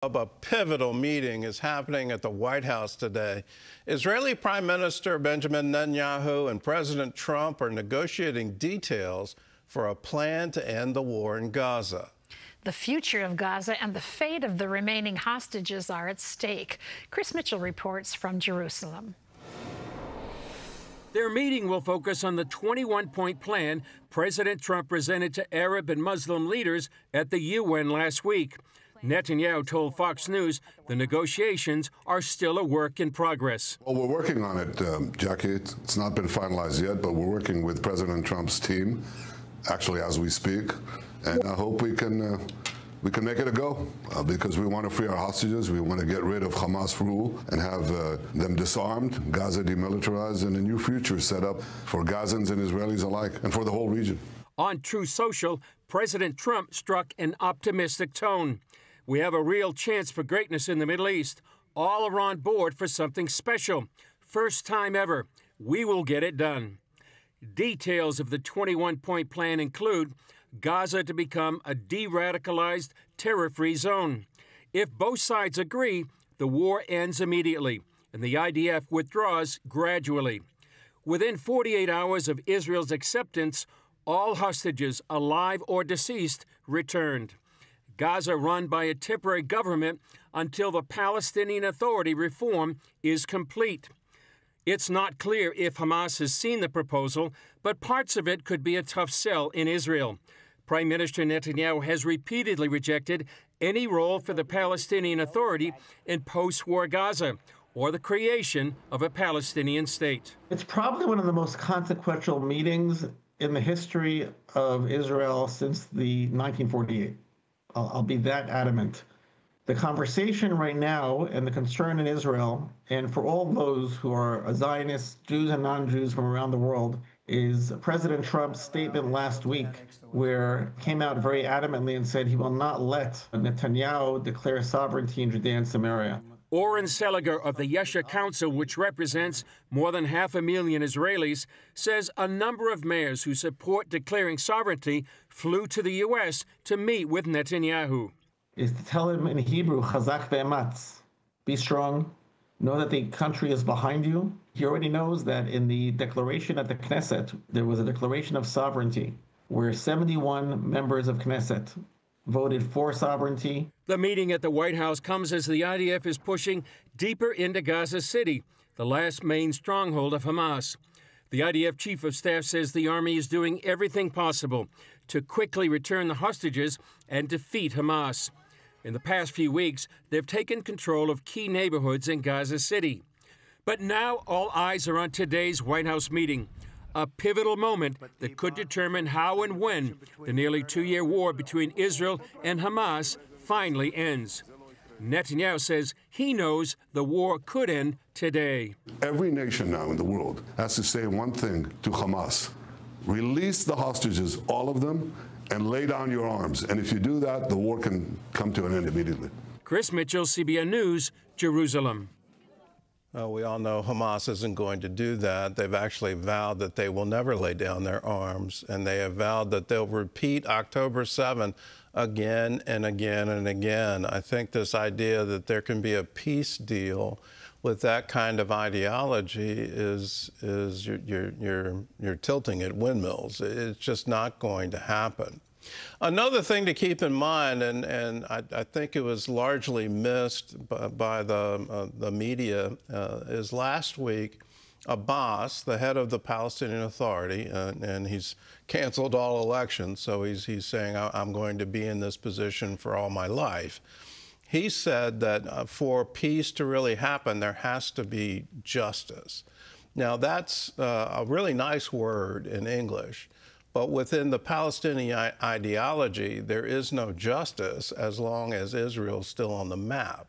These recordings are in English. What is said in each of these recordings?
A pivotal meeting is happening at the White House today. Israeli Prime Minister Benjamin Netanyahu and President Trump are negotiating details for a plan to end the war in Gaza. The future of Gaza and the fate of the remaining hostages are at stake. Chris Mitchell reports from Jerusalem. Their meeting will focus on the 21-point plan President Trump presented to Arab and Muslim leaders at the UN last week. Netanyahu told Fox News the negotiations are still a work in progress. Well, we're working on it, Jackie. It's not been finalized yet, but we're working with President Trump's team, actually as we speak, and I hope we can make it a go, because we want to free our hostages. We want to get rid of Hamas rule and have them disarmed, Gaza demilitarized, and a new future set up for Gazans and Israelis alike, and for the whole region. On Truth Social, President Trump struck an optimistic tone. We have a real chance for greatness in the Middle East. All are on board for something special. First time ever. We will get it done. Details of the 21-point plan include Gaza to become a de-radicalized, terror-free zone. If both sides agree, the war ends immediately, and the IDF withdraws gradually. Within 48 hours of Israel's acceptance, all hostages, alive or deceased, returned. Gaza run by a temporary government until the Palestinian Authority reform is complete. It's not clear if Hamas has seen the proposal, but parts of it could be a tough sell in Israel. Prime Minister Netanyahu has repeatedly rejected any role for the Palestinian Authority in post-war Gaza or the creation of a Palestinian state. It's probably one of the most consequential meetings in the history of Israel since the 1948. I'll be that adamant. The conversation right now and the concern in Israel, and for all those who are Zionists, Jews and non-Jews from around the world, is President Trump's statement last week, where he came out very adamantly and said he will not let Netanyahu declare sovereignty in Judea and Samaria. Oren Seliger of the Yesha Council, which represents more than 500,000 Israelis, says a number of mayors who support declaring sovereignty flew to the U.S. to meet with Netanyahu. Is to tell him in Hebrew, Chazak ve'ematz, be strong, know that the country is behind you. He already knows that in the declaration at the Knesset, there was a declaration of sovereignty where 71 members of Knesset voted for sovereignty. The meeting at the White House comes as the IDF is pushing deeper into Gaza City, the last main stronghold of Hamas. The IDF chief of staff says the army is doing everything possible to quickly return the hostages and defeat Hamas. In the past few weeks, they've taken control of key neighborhoods in Gaza City. But now all eyes are on today's White House meeting, a pivotal moment that could determine how and when the nearly two-year war between Israel and Hamas finally ends. Netanyahu says he knows the war could end today. Every nation now in the world has to say one thing to Hamas: release the hostages, all of them, and lay down your arms. And if you do that, the war can come to an end immediately. Chris Mitchell, CBN News, Jerusalem. We all know Hamas isn't going to do that. They've actually vowed that they will never lay down their arms, and they have vowed that they'll repeat October 7 again and again and again. I think this idea that there can be a peace deal with that kind of ideology is you're tilting at windmills. It's just not going to happen. Another thing to keep in mind, and I think it was largely missed by the media, is last week Abbas, the head of the Palestinian Authority, and he's canceled all elections, so he's saying, I'm going to be in this position for all my life. He said that for peace to really happen, there has to be justice. Now, that's a really nice word in English. But within the Palestinian ideology, there is no justice as long as Israel's still on the map.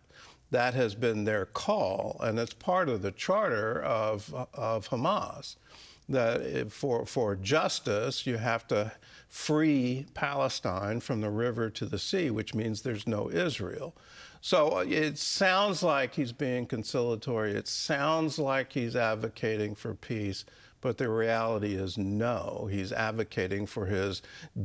That has been their call, and it's part of the charter of Hamas, that for justice, you have to free Palestine from the river to the sea, which means there's no Israel. So it sounds like he's being conciliatory. It sounds like he's advocating for peace. But the reality is no, he's advocating for his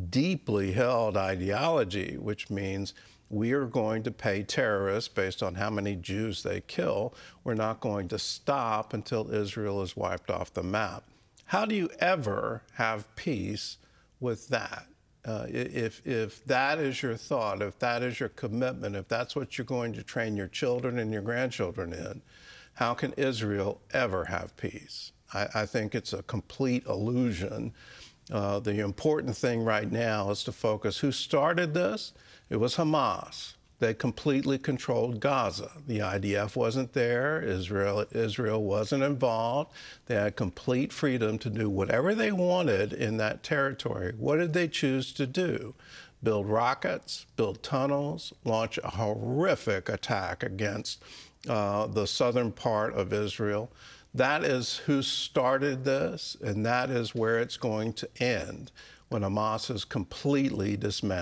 deeply held ideology, which means we are going to pay terrorists based on how many Jews they kill. We're not going to stop until Israel is wiped off the map. How do you ever have peace with that? If that is your thought, if that is your commitment, if that's what you're going to train your children and your grandchildren in, how can Israel ever have peace? I think it's a complete illusion. The important thing right now is to focus. Who started this? It was Hamas. They completely controlled Gaza. The IDF wasn't there. Israel wasn't involved. They had complete freedom to do whatever they wanted in that territory. What did they choose to do? Build rockets, build tunnels, launch a horrific attack against the southern part of Israel. That is who started this, and that is where it's going to end when Hamas is completely dismantled.